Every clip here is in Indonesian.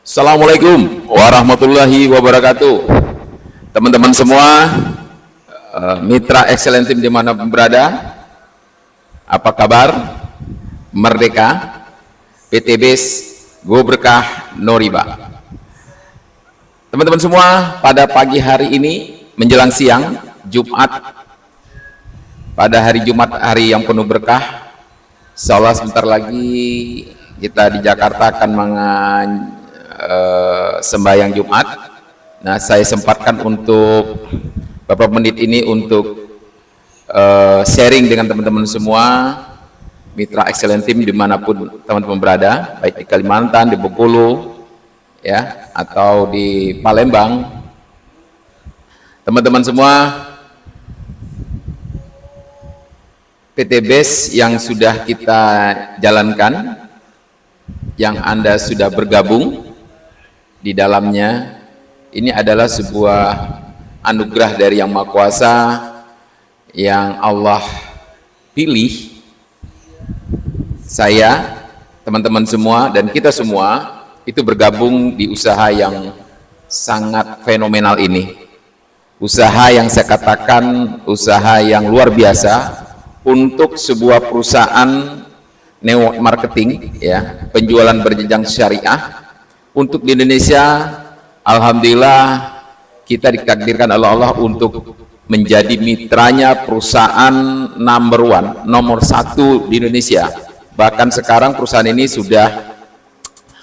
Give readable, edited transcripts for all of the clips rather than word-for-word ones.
Assalamualaikum warahmatullahi wabarakatuh. Teman-teman semua, mitra excellent team dimanapun berada, apa kabar? Merdeka, PTBS, Go Berkah, No Riba. Teman-teman semua, pada pagi hari ini menjelang siang Jumat, pada hari Jumat, hari yang penuh berkah, insyaallah sebentar lagi kita di Jakarta akan sembahyang Jumat. Nah, saya sempatkan untuk beberapa menit ini untuk sharing dengan teman-teman semua, mitra excellent team dimanapun teman-teman berada, baik di Kalimantan, di Bengkulu, ya, atau di Palembang. Teman-teman semua, PTBS yang sudah kita jalankan, yang Anda sudah bergabung di dalamnya, ini adalah sebuah anugerah dari Yang Maha Kuasa yang Allah pilih saya, teman-teman semua, dan kita semua itu bergabung di usaha yang sangat fenomenal ini. Usaha yang saya katakan usaha yang luar biasa untuk sebuah perusahaan network marketing, ya, penjualan berjenjang syariah. Untuk di Indonesia, alhamdulillah kita ditakdirkan oleh Allah untuk menjadi mitranya perusahaan nomor 1 di Indonesia. Bahkan sekarang perusahaan ini sudah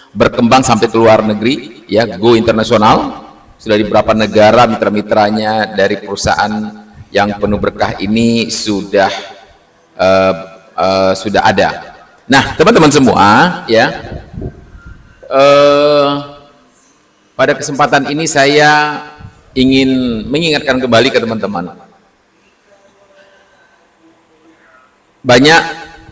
berkembang sampai ke luar negeri, ya, go internasional. Sudah di beberapa negara mitra-mitranya dari perusahaan yang penuh berkah ini sudah ada. Nah, teman-teman semua, ya, pada kesempatan ini saya ingin mengingatkan kembali ke teman-teman. Banyak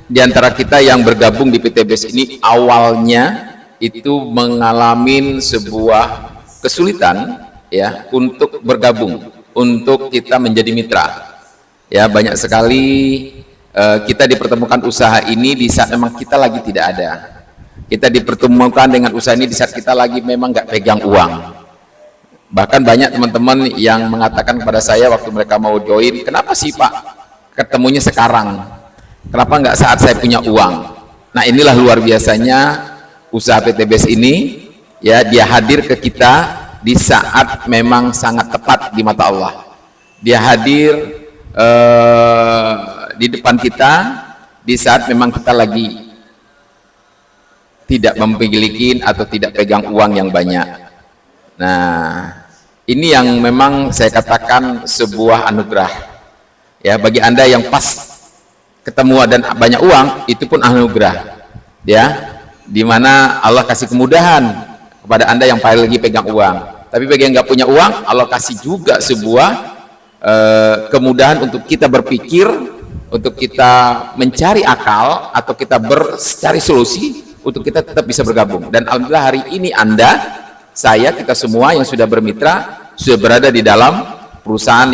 di antara kita yang bergabung di PTBS ini awalnya itu mengalami sebuah kesulitan, ya, untuk bergabung, untuk kita menjadi mitra. Ya, banyak sekali kita dipertemukan usaha ini di saat memang kita lagi tidak ada. Kita dipertemukan dengan usaha ini di saat kita lagi memang nggak pegang uang. Bahkan banyak teman-teman yang mengatakan kepada saya waktu mereka mau join, kenapa sih Pak ketemunya sekarang? Kenapa nggak saat saya punya uang? Nah, inilah luar biasanya usaha PTBS ini, ya, dia hadir ke kita di saat memang sangat tepat di mata Allah. Dia hadir di depan kita di saat memang kita lagi tidak memiliki atau tidak pegang uang yang banyak. Nah, ini yang memang saya katakan sebuah anugerah, ya, bagi Anda yang pas ketemu dan banyak uang, itu pun anugerah, ya, dimana Allah kasih kemudahan kepada Anda yang paling lagi pegang uang. Tapi bagi yang nggak punya uang, Allah kasih juga sebuah kemudahan untuk kita berpikir, untuk kita mencari akal, atau kita mencari solusi untuk kita tetap bisa bergabung. Dan alhamdulillah hari ini Anda, saya, kita semua yang sudah bermitra sudah berada di dalam perusahaan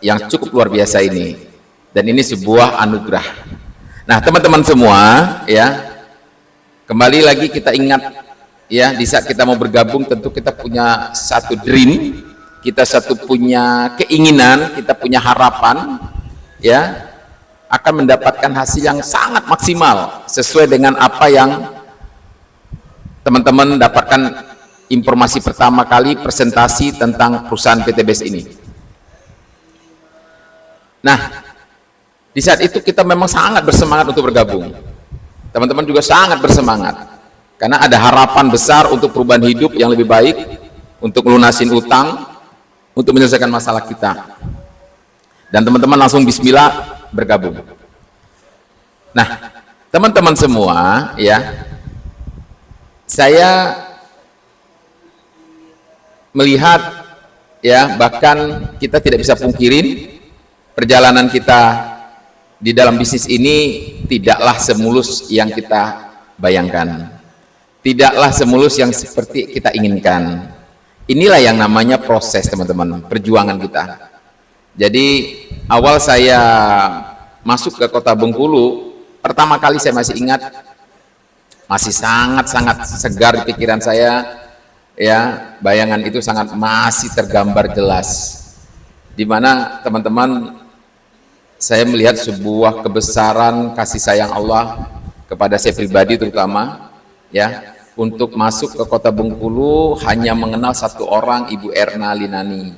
yang cukup luar biasa ini, dan ini sebuah anugerah. Nah, teman-teman semua, ya, kembali lagi kita ingat, ya, di saat kita mau bergabung tentu kita punya satu dream, kita punya keinginan, kita punya harapan, ya, akan mendapatkan hasil yang sangat maksimal sesuai dengan apa yang teman-teman dapatkan informasi pertama kali presentasi tentang perusahaan PTBS ini. Nah, di saat itu kita memang sangat bersemangat untuk bergabung. Teman-teman juga sangat bersemangat karena ada harapan besar untuk perubahan hidup yang lebih baik, untuk melunasin utang, untuk menyelesaikan masalah kita. Dan teman-teman langsung bismillah bergabung. Nah, teman-teman semua, ya, saya melihat, ya, bahkan kita tidak bisa pungkirin perjalanan kita di dalam bisnis ini tidaklah semulus yang kita bayangkan, tidaklah semulus yang seperti kita inginkan. Inilah yang namanya proses, teman-teman, perjuangan kita. Jadi awal saya masuk ke kota Bengkulu, pertama kali saya masih ingat masih sangat-sangat segar di pikiran saya, ya, bayangan itu sangat masih tergambar jelas, di mana teman-teman, saya melihat sebuah kebesaran kasih sayang Allah kepada saya pribadi terutama, ya, untuk masuk ke kota Bengkulu hanya mengenal satu orang, Ibu Erna Linani,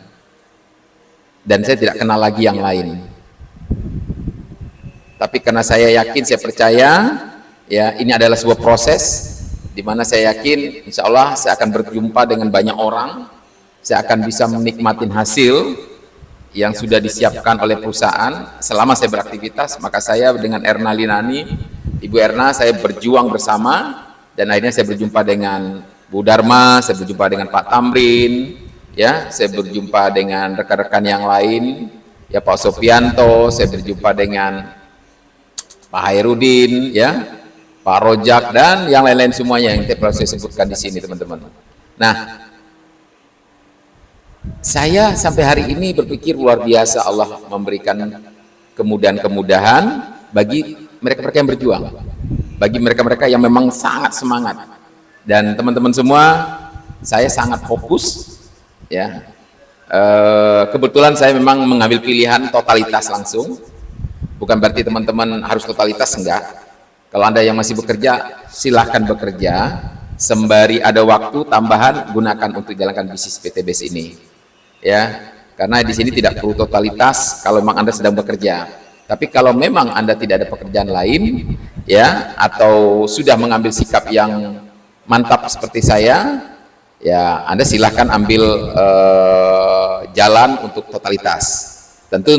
dan saya tidak kenal lagi yang lain. Tapi karena saya yakin, saya percaya, ya, ini adalah sebuah proses di mana saya yakin insya Allah saya akan berjumpa dengan banyak orang, saya akan bisa menikmati hasil yang sudah disiapkan oleh perusahaan selama saya beraktivitas. Maka saya dengan Erna Linani, Ibu Erna, saya berjuang bersama, dan akhirnya saya berjumpa dengan Bu Dharma, saya berjumpa dengan Pak Tamrin, ya, saya berjumpa dengan rekan-rekan yang lain, ya, Pak Sofianto, saya berjumpa dengan Pak Hairudin, ya, Pak Rojak, dan yang lain-lain semuanya yang saya sebutkan di sini, teman-teman. Nah, saya sampai hari ini berpikir luar biasa Allah memberikan kemudahan-kemudahan bagi mereka-mereka yang berjuang, bagi mereka-mereka yang memang sangat semangat. Dan teman-teman semua, saya sangat fokus, ya. Kebetulan saya memang mengambil pilihan totalitas langsung. Bukan berarti teman-teman harus totalitas, enggak. Kalau Anda yang masih bekerja, silahkan bekerja, sembari ada waktu tambahan gunakan untuk jalankan bisnis PTBS ini, ya. Karena di sini tidak perlu totalitas kalau memang Anda sedang bekerja. Tapi kalau memang Anda tidak ada pekerjaan lain, ya, atau sudah mengambil sikap yang mantap seperti saya, ya, Anda silahkan ambil jalan untuk totalitas. Tentu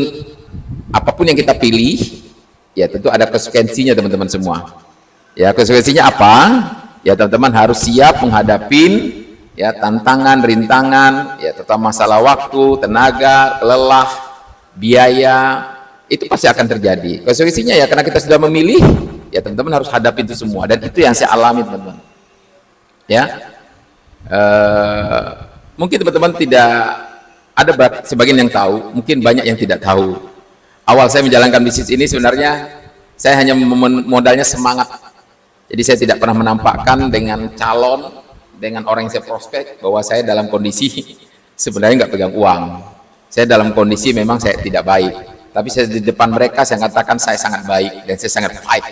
apapun yang kita pilih, ya, tentu ada konsekuensinya, teman-teman semua. Ya, konsekuensinya apa? Ya, teman-teman harus siap menghadapi, ya, tantangan, rintangan, ya, terutama masalah waktu, tenaga, lelah, biaya, itu pasti akan terjadi. Konsekuensinya, ya, karena kita sudah memilih, ya, teman-teman harus hadapi itu semua, dan itu yang saya alami, teman-teman. Ya, mungkin teman-teman tidak ada sebagian yang tahu, mungkin banyak yang tidak tahu. Awal saya menjalankan bisnis ini sebenarnya saya hanya modalnya semangat. Jadi saya tidak pernah menampakkan dengan calon, dengan orang yang saya prospek bahwa saya dalam kondisi sebenarnya nggak pegang uang. Saya dalam kondisi memang saya tidak baik. Tapi saya di depan mereka saya katakan saya sangat baik dan saya sangat fight.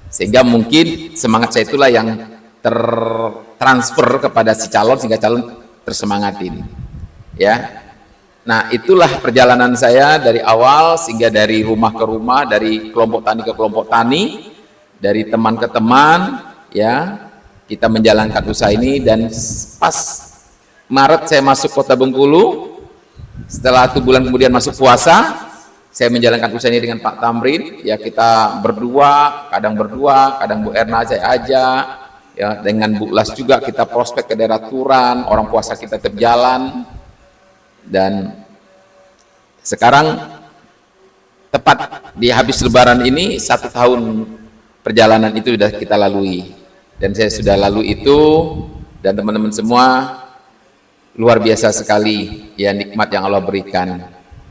Sehingga mungkin semangat saya itulah yang tertransfer kepada si calon sehingga calon tersemangatin. Ya. Nah, itulah perjalanan saya dari awal, sehingga dari rumah ke rumah, dari kelompok tani ke kelompok tani, dari teman ke teman, ya, kita menjalankan usaha ini. Dan pas Maret saya masuk kota Bengkulu, setelah 1 bulan kemudian masuk puasa, saya menjalankan usaha ini dengan Pak Tamrin, ya, kita berdua, kadang Bu Erna saya ajak, ya, dengan Bu Las juga kita prospek ke daerah Turan, orang puasa kita tetap jalan. Dan sekarang tepat di habis lebaran ini 1 tahun perjalanan itu sudah kita lalui, dan saya sudah lalui itu, dan teman-teman semua luar biasa sekali, ya, nikmat yang Allah berikan.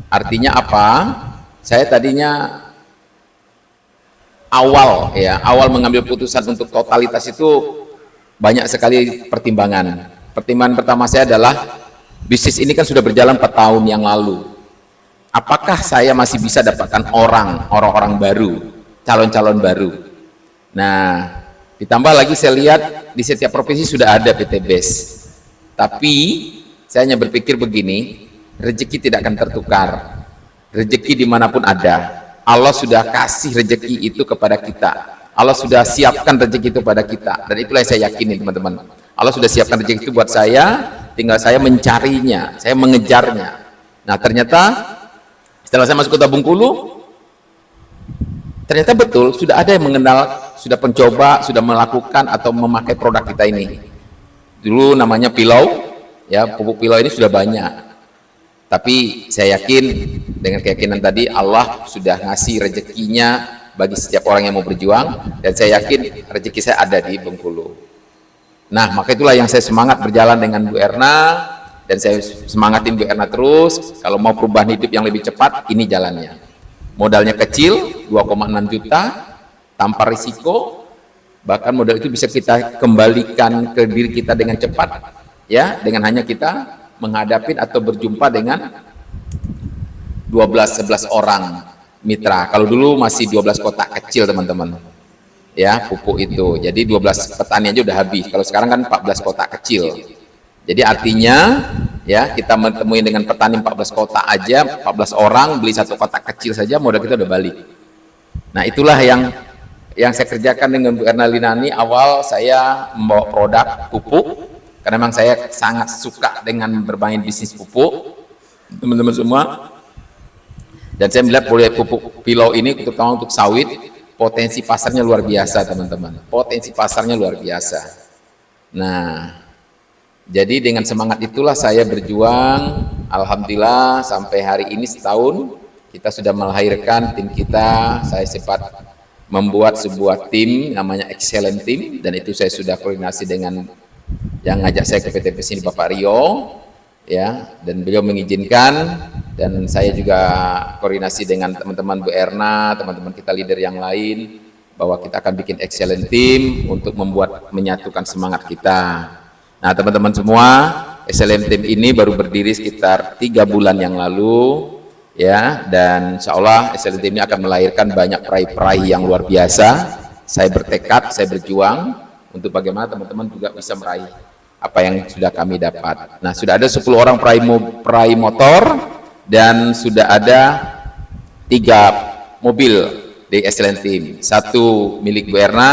Artinya apa? Saya tadinya awal mengambil putusan untuk totalitas itu banyak sekali pertimbangan. Pertimbangan pertama saya adalah bisnis ini kan sudah berjalan 4 tahun yang lalu. Apakah saya masih bisa dapatkan orang-orang baru, calon-calon baru? Nah, ditambah lagi saya lihat di setiap provinsi sudah ada PTBS. Tapi saya hanya berpikir begini, rezeki tidak akan tertukar. Rezeki dimanapun ada. Allah sudah kasih rezeki itu kepada kita. Allah sudah siapkan rezeki itu pada kita. Dan itulah yang saya yakini, teman-teman. Allah sudah siapkan rezeki itu buat saya, tinggal saya mencarinya, saya mengejarnya. Nah, ternyata setelah saya masuk kota Bengkulu, ternyata betul sudah ada yang mengenal, sudah mencoba, sudah melakukan atau memakai produk kita ini. Dulu namanya pilau, ya, pupuk pilau ini sudah banyak. Tapi saya yakin dengan keyakinan tadi Allah sudah ngasih rezekinya bagi setiap orang yang mau berjuang, dan saya yakin rezeki saya ada di Bengkulu. Nah, maka itulah yang saya semangat berjalan dengan Bu Erna, dan saya semangatin Bu Erna terus. Kalau mau perubahan hidup yang lebih cepat, ini jalannya. Modalnya kecil, 2,6 juta, tanpa risiko, Bahkan modal itu bisa kita kembalikan ke diri kita dengan cepat, ya, dengan hanya kita menghadapi atau berjumpa dengan 12-11 orang mitra. Kalau dulu masih 12 kotak kecil teman-teman, ya, pupuk itu. Jadi 12 petani aja udah habis. Kalau sekarang kan 14 kotak kecil. Jadi artinya, ya, kita menemui dengan petani 14 kotak aja, 14 orang beli satu kotak kecil saja, modal kita udah balik. Nah, itulah yang saya kerjakan dengan Bu Erna Linani. Awal saya membawa produk pupuk, karena memang saya sangat suka dengan bermain bisnis pupuk, teman-teman semua. Dan saya melihat proyek pupuk Pilau ini, terutama untuk sawit, potensi pasarnya luar biasa, teman-teman. Potensi pasarnya luar biasa. Nah, jadi dengan semangat itulah saya berjuang. Alhamdulillah sampai hari ini setahun kita sudah melahirkan tim kita. Saya sempat membuat sebuah tim namanya Excellent Team, dan itu saya sudah koordinasi dengan yang ngajak saya ke PTPS ini, Bapak Rio, ya, dan beliau mengizinkan, dan saya juga koordinasi dengan teman-teman Bu Erna, teman-teman kita leader yang lain, bahwa kita akan bikin Excellent Team untuk menyatukan semangat kita. Nah, teman-teman semua, Excellent Team ini baru berdiri sekitar 3 bulan yang lalu, ya, dan insya Allah Excellent Team ini akan melahirkan banyak peraih-peraih yang luar biasa. Saya bertekad, saya berjuang untuk bagaimana teman-teman juga bisa meraih apa yang sudah kami dapat. Nah, sudah ada 10 orang peraih motor, dan sudah ada 3 mobil di Excellent Team. 1 milik Bu Erna,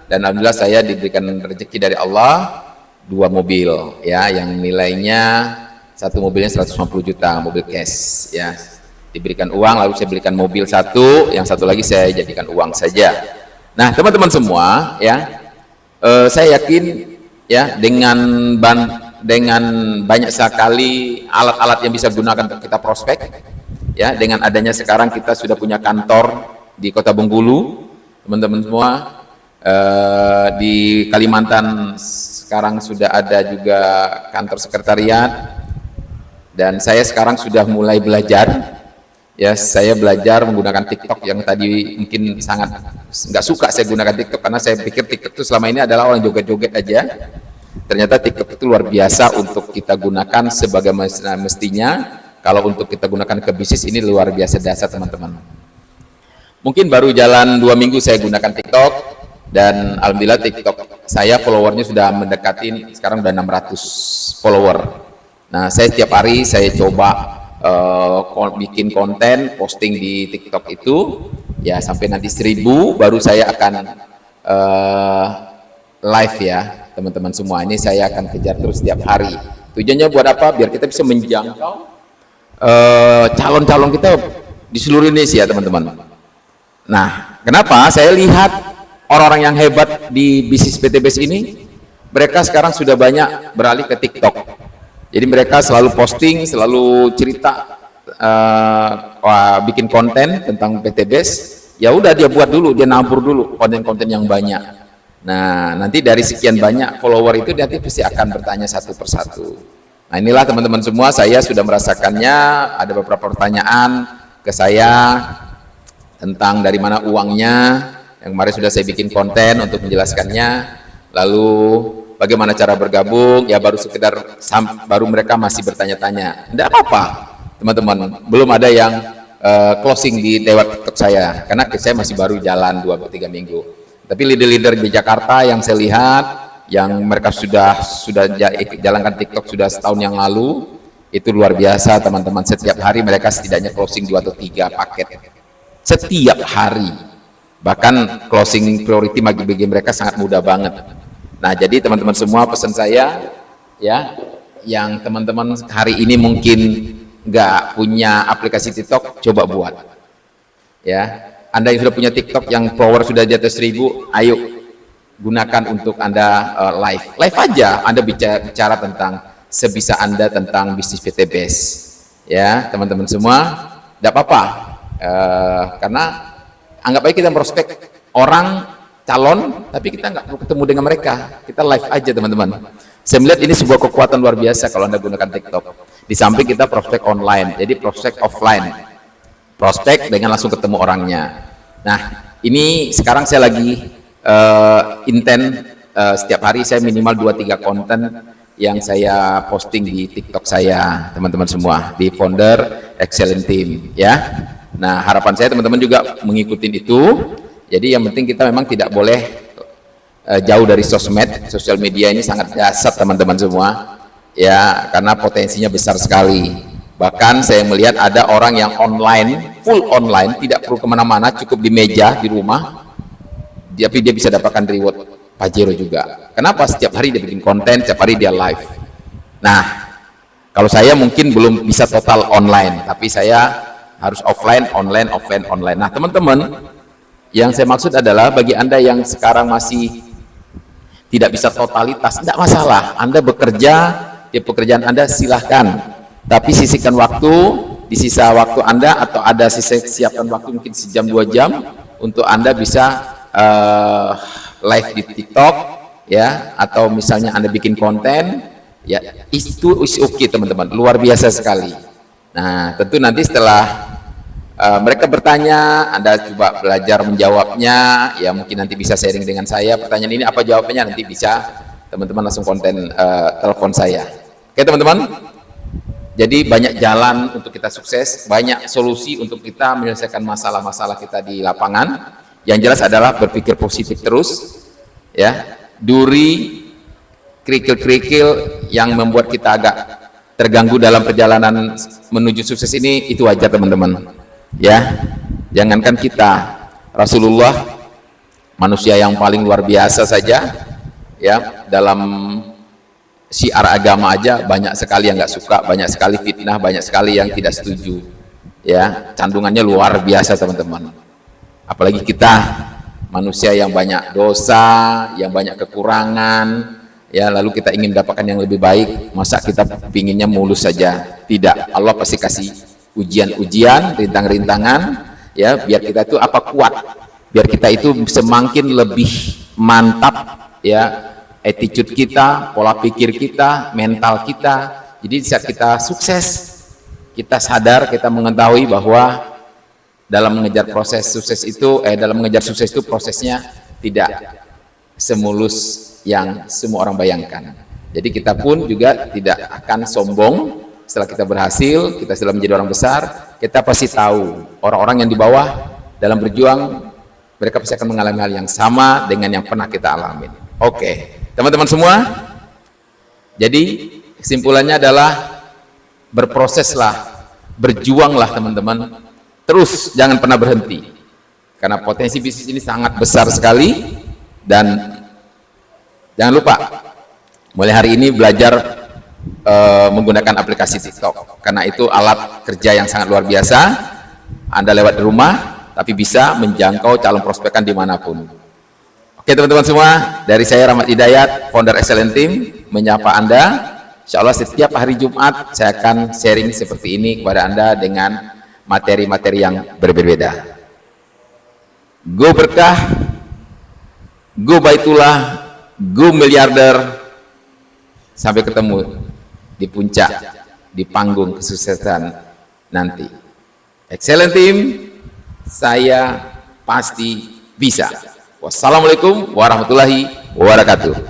dan alhamdulillah saya diberikan rezeki dari Allah 2 mobil, ya, yang nilainya 1 mobilnya 150 juta, mobil cash, ya, diberikan uang, lalu saya belikan mobil 1, yang 1 lagi saya jadikan uang saja. Nah, teman-teman semua, ya, saya yakin, ya, dengan banyak sekali alat-alat yang bisa gunakan untuk kita prospek, ya, dengan adanya sekarang kita sudah punya kantor di Kota Bengkulu, teman-teman semua. Di Kalimantan sekarang sudah ada juga kantor sekretariat, dan saya sekarang sudah mulai belajar, ya, saya belajar menggunakan TikTok yang tadi mungkin sangat nggak suka saya gunakan TikTok, karena saya pikir TikTok itu selama ini adalah orang joget-joget aja. Ternyata TikTok itu luar biasa untuk kita gunakan sebagai mestinya. Kalau untuk kita gunakan ke bisnis, ini luar biasa dasar, teman-teman. Mungkin baru jalan 2 minggu saya gunakan TikTok, dan alhamdulillah TikTok saya followernya sudah mendekati, sekarang udah 600 follower. Nah, saya setiap hari saya coba bikin konten, posting di TikTok itu, ya, sampai nanti 1000 baru saya akan live, ya, teman-teman semua. Ini saya akan kejar terus setiap hari. Tujuannya buat apa? Biar kita bisa menjangkau calon-calon kita di seluruh Indonesia, teman-teman. Nah, kenapa? Saya lihat orang-orang yang hebat di bisnis PTBS ini, mereka sekarang sudah banyak beralih ke TikTok. Jadi mereka selalu posting, selalu cerita, bikin konten tentang PTBS. Ya udah, dia buat dulu, dia nabur dulu konten-konten yang banyak. Nah, nanti dari sekian banyak follower itu nanti pasti akan bertanya satu persatu. Nah, inilah teman-teman semua, saya sudah merasakannya. Ada beberapa pertanyaan ke saya tentang dari mana uangnya. Yang kemarin sudah saya bikin konten untuk menjelaskannya. Lalu bagaimana cara bergabung, ya, baru mereka masih bertanya-tanya. Tidak apa-apa, teman-teman, belum ada yang closing di lewat TikTok saya, karena saya masih baru jalan 2-3 minggu. Tapi leader-leader di Jakarta yang saya lihat, yang mereka sudah jalankan TikTok sudah setahun yang lalu, itu luar biasa, teman-teman. Setiap hari mereka setidaknya closing 2 atau 3 paket setiap hari. Bahkan closing priority bagi mereka sangat mudah banget. Nah, jadi teman-teman semua, pesan saya, ya, yang teman-teman hari ini mungkin nggak punya aplikasi TikTok, coba buat, ya. Anda yang sudah punya TikTok yang follower sudah di atas 1000, ayo gunakan untuk Anda live aja. Anda bicara tentang sebisa Anda tentang bisnis PTBS, ya, teman-teman semua. Tidak apa-apa, karena anggap aja kita prospek orang calon, tapi kita nggak perlu ketemu dengan mereka, kita live aja, teman-teman. Saya melihat ini sebuah kekuatan luar biasa kalau Anda gunakan TikTok. Di samping kita prospek online, jadi prospek offline, prospek dengan langsung ketemu orangnya. Nah, ini sekarang saya lagi intent setiap hari saya minimal 2-3 konten yang saya posting di TikTok saya, teman-teman semua, di Founder Excellent Team, ya. Nah, harapan saya teman-teman juga mengikuti itu. Jadi yang penting kita memang tidak boleh jauh dari sosmed. Sosial media ini sangat dahsyat teman-teman semua, ya, karena potensinya besar sekali. Bahkan saya melihat ada orang yang online, full online, tidak perlu kemana-mana, cukup di meja, di rumah, tapi dia bisa dapatkan reward Pajero juga. Kenapa? Setiap hari dia bikin konten, setiap hari dia live. Nah, kalau saya mungkin belum bisa total online, tapi saya harus offline, online, offline, online. Nah, teman-teman, yang saya maksud adalah bagi Anda yang sekarang masih tidak bisa totalitas, tidak masalah. Anda bekerja, di pekerjaan Anda silahkan. Tapi sisihkan waktu, di sisa waktu Anda, atau ada siapkan waktu mungkin sejam 2 jam, untuk Anda bisa live di TikTok, ya, atau misalnya Anda bikin konten, ya, itu is okay teman-teman, luar biasa sekali. Nah, tentu nanti setelah mereka bertanya, Anda coba belajar menjawabnya, ya mungkin nanti bisa sharing dengan saya, pertanyaan ini apa jawabannya, nanti bisa teman-teman langsung konten telepon saya. Oke teman-teman, jadi banyak jalan untuk kita sukses, banyak solusi untuk kita menyelesaikan masalah-masalah kita di lapangan. Yang jelas adalah berpikir positif terus, ya, duri kerikil-kerikil yang membuat kita agak terganggu dalam perjalanan menuju sukses ini, itu wajar teman-teman, ya. Jangankan kita, Rasulullah, manusia yang paling luar biasa saja, ya, dalam syiar agama aja banyak sekali yang nggak suka, banyak sekali fitnah, banyak sekali yang tidak setuju, ya, kandungannya luar biasa teman-teman. Apalagi kita manusia yang banyak dosa, yang banyak kekurangan, ya, lalu kita ingin mendapatkan yang lebih baik, masa kita pinginnya mulus saja? Tidak, Allah pasti kasih ujian-ujian, rintang-rintangan, ya, biar kita itu apa, kuat, biar kita itu semakin lebih mantap, ya, attitude kita, pola pikir kita, mental kita. Jadi saat kita sukses, kita sadar, kita mengetahui bahwa dalam mengejar proses sukses itu, dalam mengejar sukses itu prosesnya tidak semulus yang semua orang bayangkan. Jadi kita pun juga tidak akan sombong setelah kita berhasil, kita sudah menjadi orang besar, kita pasti tahu orang-orang yang di bawah dalam berjuang, mereka pasti akan mengalami hal yang sama dengan yang pernah kita alami. Oke, teman-teman semua, jadi kesimpulannya adalah berproseslah, berjuanglah teman-teman, terus jangan pernah berhenti, karena potensi bisnis ini sangat besar sekali. Dan jangan lupa mulai hari ini belajar menggunakan aplikasi TikTok, karena itu alat kerja yang sangat luar biasa. Anda lewat di rumah tapi bisa menjangkau calon prospekan dimanapun. Oke teman-teman semua, dari saya Rahmat Hidayat, Founder Excellent Team, menyapa Anda. Insya Allah setiap hari Jumat saya akan sharing seperti ini kepada Anda dengan materi-materi yang berbeda. Go berkah, go baitullah, go miliarder, sampai ketemu di puncak, di panggung kesuksesan nanti. Excellent Team, saya pasti bisa. Wassalamualaikum warahmatullahi wabarakatuh.